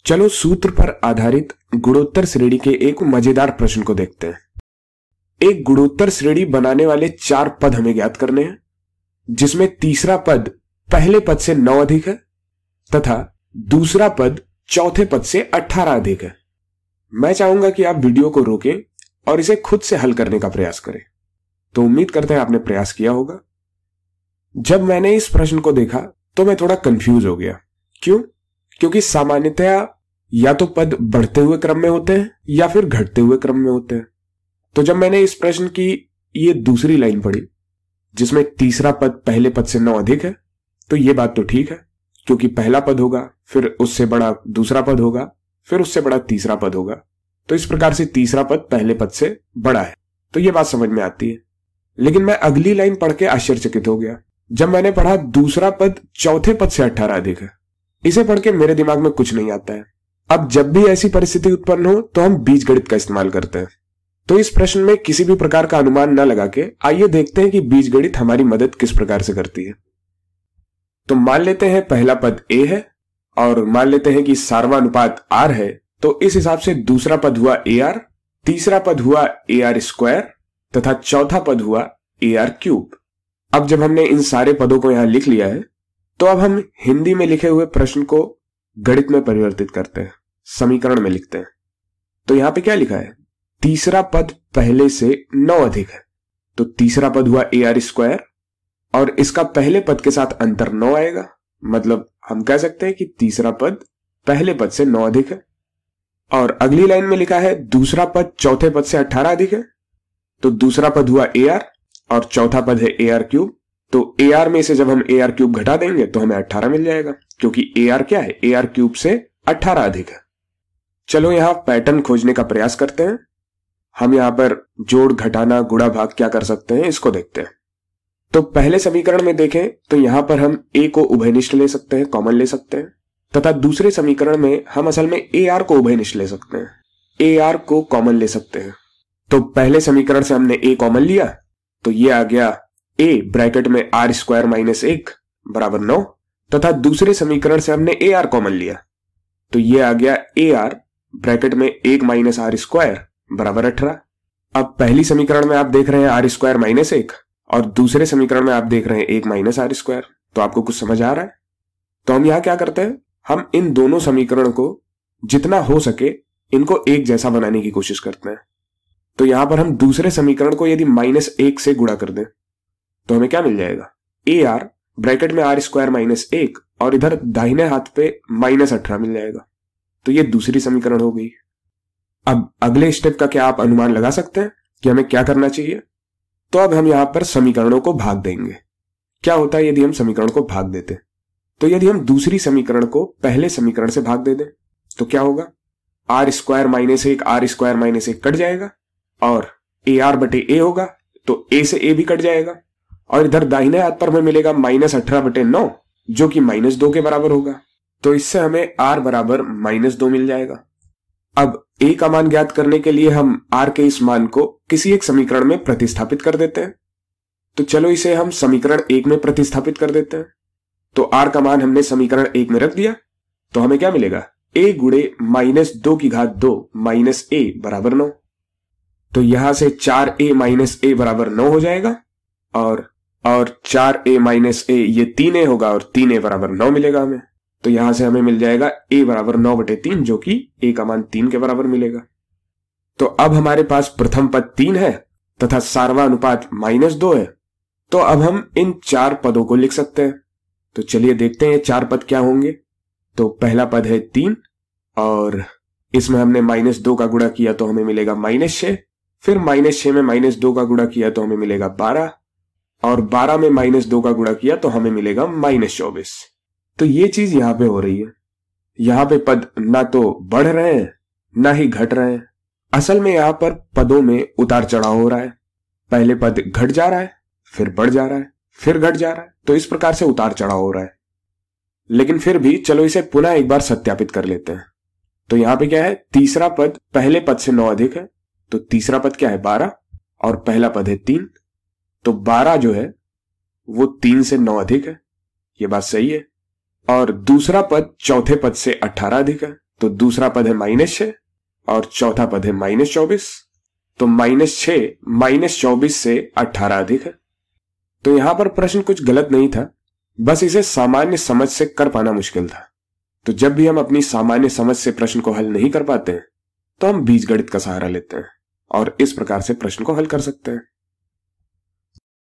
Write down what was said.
चलो सूत्र पर आधारित गुणोत्तर श्रेणी के एक मजेदार प्रश्न को देखते हैं। एक गुणोत्तर श्रेणी बनाने वाले 4 पद हमें ज्ञात करने हैं, जिसमें तीसरा पद पहले पद से 9 अधिक है तथा दूसरा पद चौथे पद से 18 अधिक है। मैं चाहूंगा कि आप वीडियो को रोकें और इसे खुद से हल करने का प्रयास करें। तो उम्मीद करते हैं आपने प्रयास किया होगा। जब मैंने इस प्रश्न को देखा तो मैं थोड़ा कंफ्यूज हो गया। क्यों? क्योंकि सामान्यतया या तो पद बढ़ते हुए क्रम में होते हैं या फिर घटते हुए क्रम में होते हैं। तो जब मैंने इस प्रश्न की ये दूसरी लाइन पढ़ी, जिसमें तीसरा पद पहले पद से 9 अधिक है, तो ये बात तो ठीक है, क्योंकि पहला पद होगा, फिर उससे बड़ा दूसरा पद होगा, फिर उससे बड़ा तीसरा पद होगा। तो इस प्रकार से तीसरा पद पहले पद से बड़ा है, तो ये बात समझ में आती है। लेकिन मैं अगली लाइन पढ़ के आश्चर्यचकित हो गया जब मैंने पढ़ा दूसरा पद चौथे पद से 18 अधिक है। इसे पढ़ के मेरे दिमाग में कुछ नहीं आता है। अब जब भी ऐसी परिस्थिति उत्पन्न हो तो हम बीजगणित का इस्तेमाल करते हैं। तो इस प्रश्न में किसी भी प्रकार का अनुमान न लगा के आइए देखते हैं कि बीजगणित हमारी मदद किस प्रकार से करती है। तो मान लेते हैं पहला पद a है और मान लेते हैं कि सार्वनुपात r है, तो इस हिसाब से दूसरा पद हुआ ar, तीसरा पद हुआ ar स्क्वायर तथा चौथा पद हुआ ar क्यूब। अब जब हमने इन सारे पदों को यहां लिख लिया है, तो अब हम हिंदी में लिखे हुए प्रश्न को गणित में परिवर्तित करते हैं, समीकरण में लिखते हैं। तो यहां पे क्या लिखा है? तीसरा पद पहले से 9 अधिक है, तो तीसरा पद हुआ ar स्क्वायर और इसका पहले पद के साथ अंतर 9 आएगा। मतलब हम कह सकते हैं कि तीसरा पद पहले पद से 9 अधिक है। और अगली लाइन में लिखा है दूसरा पद चौथे पद से 18 अधिक है, तो दूसरा पद हुआ ar और चौथा पद है ar क्यूब। तो ar में से जब हम ar क्यूब घटा देंगे तो हमें 18 मिल जाएगा, क्योंकि ar क्या है? ar क्यूब से 18 अधिक है। चलो यहां पैटर्न खोजने का प्रयास करते हैं। हम यहां पर जोड़, घटाना, गुणा, भाग क्या कर सकते हैं इसको देखते हैं। तो पहले समीकरण में देखें तो यहां पर हम a को उभयनिष्ठ ले सकते हैं, कॉमन ले सकते हैं, तथा दूसरे समीकरण में हम असल में ar को उभयनिष्ठ ले सकते हैं, ar को कॉमन ले सकते हैं। तो पहले समीकरण से हमने a कॉमन लिया, तो ये आ गया a ब्रैकेट में r स्क्वायर माइनस 1 बराबर 9, तथा दूसरे समीकरण से हमने ar कॉमन लिया, तो ये आ गया ar ब्रैकेट में 1 माइनस r स्क्वायर बराबर 18। अब पहली समीकरण में आप देख रहे हैं r स्क्वायर माइनस 1 और दूसरे समीकरण में आप देख रहे हैं 1 माइनस r स्क्वायर। तो आपको कुछ समझ आ रहा है? तो हम यहां क्या करते हैं, हम इन दोनों समीकरण को जितना हो सके इनको एक जैसा बनाने की कोशिश करते हैं। तो यहां पर हम दूसरे समीकरण को यदि -1 से गुणा कर दें तो हमें क्या मिल जाएगा? ar ब्रैकेट में r स्क्वायर माइनस 1 और इधर दाहिने हाथ पे -18 मिल जाएगा। तो ये दूसरी समीकरण हो गई। अब अगले स्टेप का क्या आप अनुमान लगा सकते हैं कि हमें क्या करना चाहिए? तो अब हम यहां पर समीकरणों को भाग देंगे। क्या होता है यदि हम समीकरण को भाग देते? तो यदि हम दूसरी समीकरण को पहले समीकरण से भाग दे दें तो क्या होगा? r square minus 1 r square minus 1 cut जाएगा और ar बटे a होगा, तो a से a भी कट जाएगा और इधर दाहिने हाथ पर हमें मिलेगा -18 बटे 9 जो कि -2 के बराबर होगा। तो इससे हमें r बराबर -2 मिल जाएगा। अब a का मान ज्ञात करने के लिए हम r के इस मान को किसी एक समीकरण में प्रतिस्थापित कर देते हैं। तो चलो इसे हम समीकरण 1 में प्रतिस्थापित कर देते हैं। तो r का मान हमने समीकरण 1 में रख दिया, तो हमें क्या मिलेगा? a गुणे -2 की घात 2 माइनस a बराबर 9। तो यहां से 4a माइनस a बराबर 9 हो जाएगा और 4a माइनस a ये 3a होगा और 3a बराबर 9 मिलेगा हमें। तो यहां से हमें मिल जाएगा a बराबर 9 बटे 3, जो कि a का मान 3 के बराबर मिलेगा। तो अब हमारे पास प्रथम पद 3 है तथा सार्वनुपात -2 है। तो अब हम इन 4 पदों को लिख सकते हैं। तो चलिए देखते हैं 4 पद क्या होंगे। तो पहला पद है 3 और इसमें हमने -2 का गुणा किया तो हमें मिलेगा -6, फिर -6 में -2 का गुणा किया तो हमें मिलेगा 12 और 12 में -2 का गुणा किया तो हमें मिलेगा -24। तो ये चीज यहां पे हो रही है। यहां पे पद ना तो बढ़ रहे हैं ना ही घट रहे हैं। असल में यहां पर पदों में उतार चढ़ाव हो रहा है। पहले पद घट जा रहा है, फिर बढ़ जा रहा है, फिर घट जा रहा है। तो इस प्रकार से उतार चढ़ाव हो रहा है। लेकिन फिर भी चलो इसे पुनः एक बार सत्यापित कर लेते हैं। तो यहां पे क्या है? तीसरा पद पहले पद से 9 अधिक है, तो तीसरा पद क्या है? 12 और पहला पद है 3, तो 12 जो है वो 3 से 9 अधिक है। ये बात सही है। और दूसरा पद चौथे पद से 18 अधिक है, तो दूसरा पद है -6 और चौथा पद है -24। तो -6 -24 से 18 अधिक है। तो यहां पर प्रश्न कुछ गलत नहीं था, बस इसे सामान्य समझ से कर पाना मुश्किल था। तो जब भी हम अपनी सामान्य समझ से प्रश्न को हल नहीं कर पाते हैं तो हम बीजगणित का सहारा लेते हैं और इस प्रकार से प्रश्न को हल कर सकते हैं।